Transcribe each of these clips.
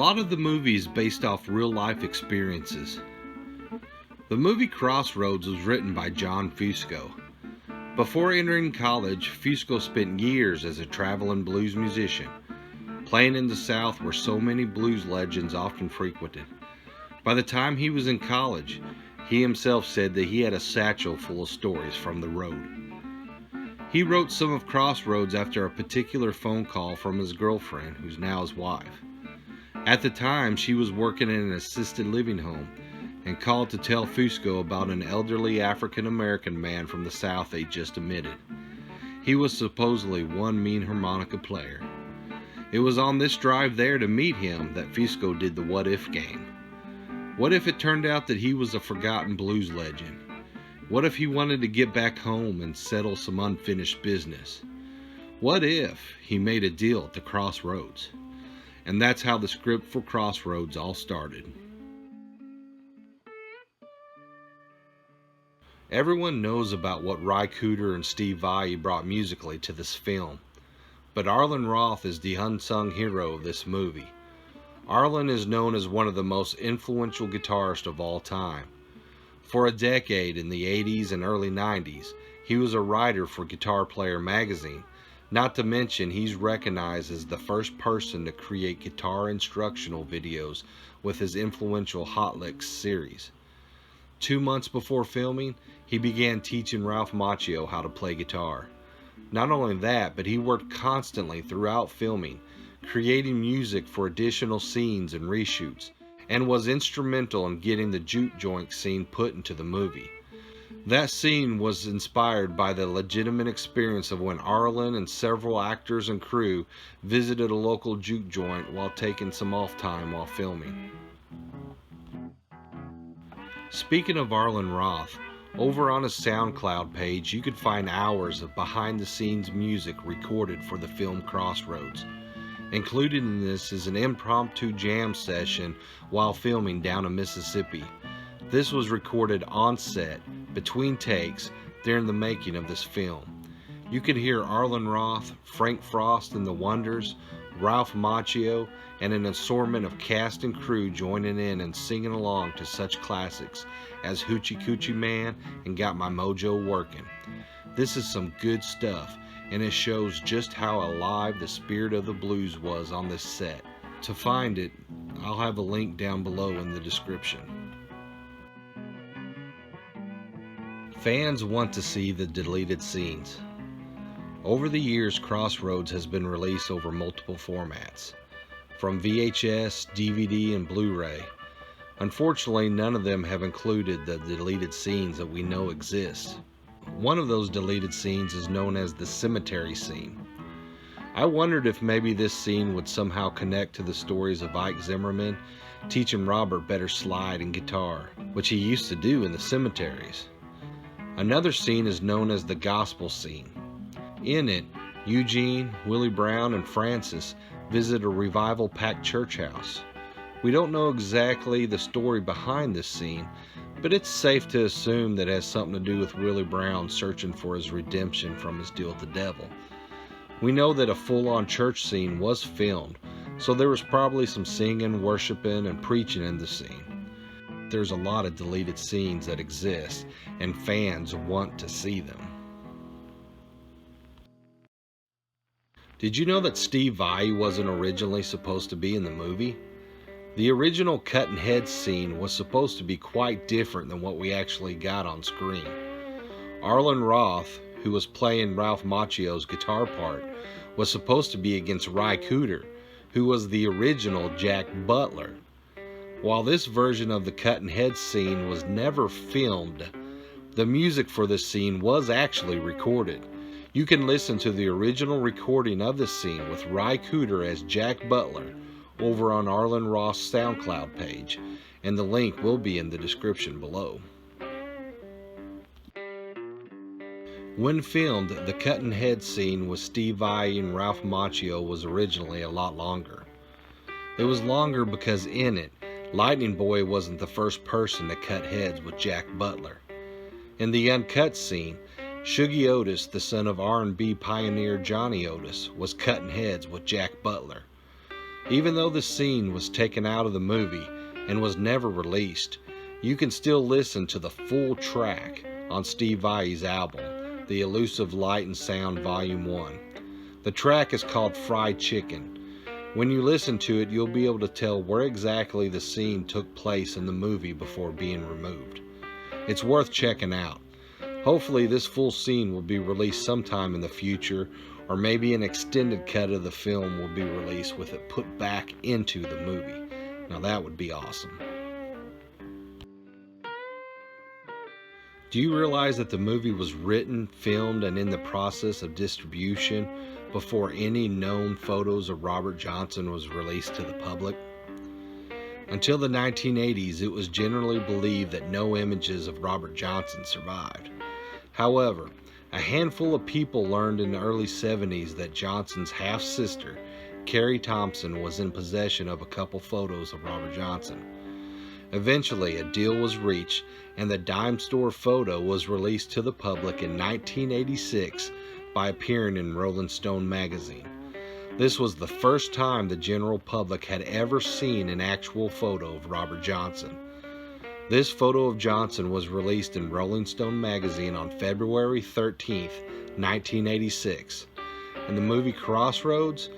lot of the movie is based off real-life experiences. The movie Crossroads was written by John Fusco. Before entering college, Fusco spent years as a traveling blues musician, playing in the South where so many blues legends often frequented. By the time he was in college, he himself said that he had a satchel full of stories from the road. He wrote some of Crossroads after a particular phone call from his girlfriend, who's now his wife. At the time, she was working in an assisted living home and called to tell Fusco about an elderly African-American man from the South they just admitted. He was supposedly one mean harmonica player. It was on this drive there to meet him that Fusco did the what if game. What if it turned out that he was a forgotten blues legend? What if he wanted to get back home and settle some unfinished business? What if he made a deal at the Crossroads? And that's how the script for Crossroads all started. Everyone knows about what Ry Cooder and Steve Vai brought musically to this film, but Arlen Roth is the unsung hero of this movie. Arlen is known as one of the most influential guitarists of all time. For a decade in the 80s and early 90s, he was a writer for Guitar Player magazine, not to mention he's recognized as the first person to create guitar instructional videos with his influential Hot Licks series. 2 months before filming, he began teaching Ralph Macchio how to play guitar. Not only that, but he worked constantly throughout filming, creating music for additional scenes and reshoots, and was instrumental in getting the juke joint scene put into the movie. That scene was inspired by the legitimate experience of when Arlen and several actors and crew visited a local juke joint while taking some off time while filming. Speaking of Arlen Roth, over on his Soundcloud page you could find hours of behind the scenes music recorded for the film Crossroads. Included in this is an impromptu jam session while filming down in Mississippi. This was recorded on set, between takes, during the making of this film. You could hear Arlen Roth, Frank Frost and the Wonders, Ralph Macchio, and an assortment of cast and crew joining in and singing along to such classics as Hoochie Coochie Man and Got My Mojo Working. This is some good stuff, and it shows just how alive the spirit of the blues was on this set. To find it, I'll have a link down below in the description. Fans want to see the deleted scenes. Over the years, Crossroads has been released over multiple formats, from VHS, DVD, and Blu-ray. Unfortunately, none of them have included the deleted scenes that we know exist. One of those deleted scenes is known as the cemetery scene. I wondered if maybe this scene would somehow connect to the stories of Ike Zimmerman teaching Robert better slide and guitar, which he used to do in the cemeteries. Another scene is known as the gospel scene. In it, Eugene, Willie Brown, and Francis visit a revival-packed church house. We don't know exactly the story behind this scene, but it's safe to assume that it has something to do with Willie Brown searching for his redemption from his deal with the devil. We know that a full-on church scene was filmed, so there was probably some singing, worshiping, and preaching in the scene. There's a lot of deleted scenes that exist, and fans want to see them. Did you know that Steve Vai wasn't originally supposed to be in the movie? The original cutting heads scene was supposed to be quite different than what we actually got on screen. Arlen Roth, who was playing Ralph Macchio's guitar part, was supposed to be against Ry Cooder, who was the original Jack Butler. While this version of the cutting heads scene was never filmed, the music for this scene was actually recorded. You can listen to the original recording of this scene with Ry Cooder as Jack Butler over on Arlen Roth's Soundcloud page, and the link will be in the description below. When filmed, the cutting head scene with Steve Vai and Ralph Macchio was originally a lot longer. It was longer because in it, Lightning Boy wasn't the first person to cut heads with Jack Butler. In the uncut scene, Shuggie Otis, the son of R&B pioneer Johnny Otis, was cutting heads with Jack Butler. Even though the scene was taken out of the movie and was never released, you can still listen to the full track on Steve Vai's album, The Elusive Light and Sound Volume 1. The track is called Fried Chicken. When you listen to it, you'll be able to tell where exactly the scene took place in the movie before being removed. It's worth checking out. Hopefully this full scene will be released sometime in the future, or maybe an extended cut of the film will be released with it put back into the movie. Now that would be awesome. Do you realize that the movie was written, filmed, and in the process of distribution before any known photos of Robert Johnson was released to the public? Until the 1980s, it was generally believed that no images of Robert Johnson survived. However, a handful of people learned in the early 70s that Johnson's half-sister, Carrie Thompson, was in possession of a couple photos of Robert Johnson. Eventually, a deal was reached, and the dime store photo was released to the public in 1986 by appearing in Rolling Stone magazine. This was the first time the general public had ever seen an actual photo of Robert Johnson. This photo of Johnson was released in Rolling Stone magazine on February 13th, 1986. And the movie Crossroads,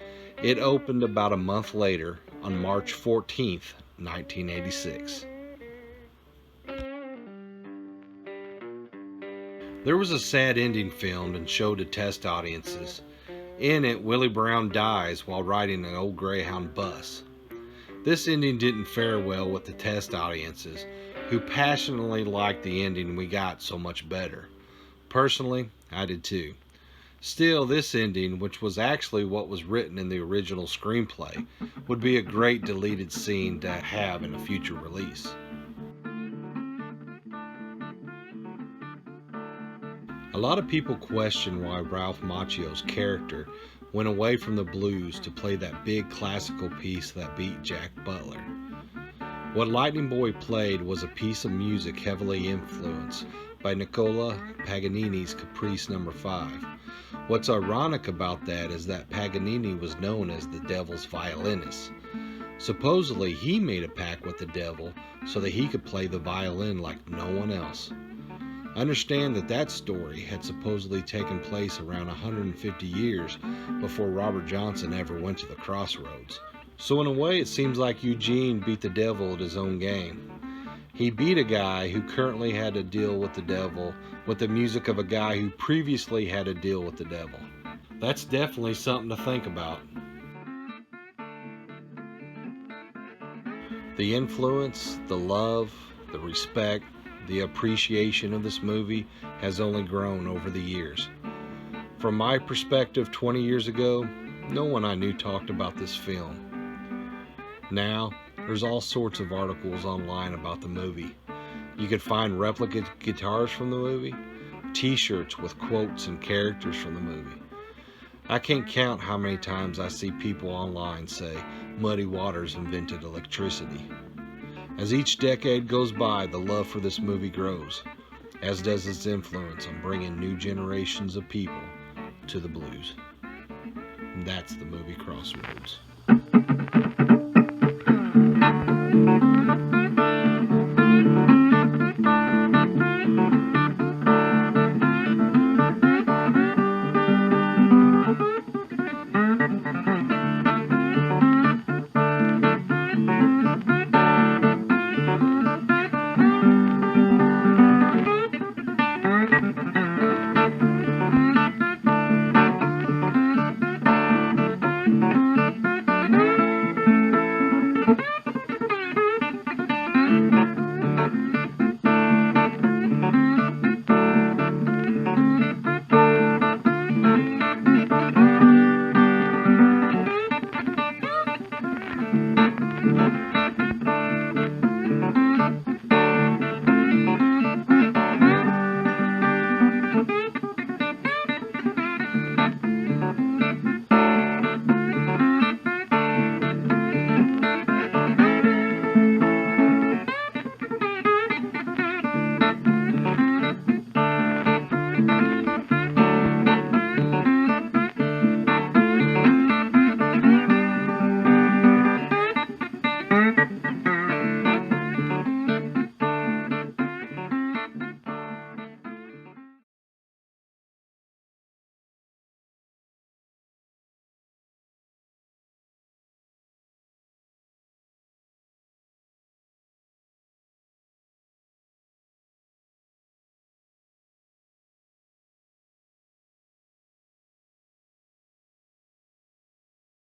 it opened about a month later on March 14th, 1986. There was a sad ending filmed and showed to test audiences. In it, Willie Brown dies while riding an old Greyhound bus. This ending didn't fare well with the test audiences, who passionately liked the ending we got so much better. Personally, I did too. Still, this ending, which was actually what was written in the original screenplay, would be a great deleted scene to have in a future release. A lot of people question why Ralph Macchio's character went away from the blues to play that big classical piece that beat Jack Butler. What Lightning Boy played was a piece of music heavily influenced by Nicola Paganini's Caprice No. 5. What's ironic about that is that Paganini was known as the devil's violinist. Supposedly he made a pact with the devil so that he could play the violin like no one else. Understand that story had supposedly taken place around 150 years before Robert Johnson ever went to the Crossroads. So in a way, it seems like Eugene beat the devil at his own game. He beat a guy who currently had to deal with the devil with the music of a guy who previously had to deal with the devil. That's definitely something to think about. The influence, the love, the respect, the appreciation of this movie has only grown over the years. From my perspective 20 years ago, no one I knew talked about this film. Now, there's all sorts of articles online about the movie. You could find replica guitars from the movie, t-shirts with quotes and characters from the movie. I can't count how many times I see people online say Muddy Waters invented electricity. As each decade goes by, the love for this movie grows, as does its influence on bringing new generations of people to the blues. That's the movie Crossroads.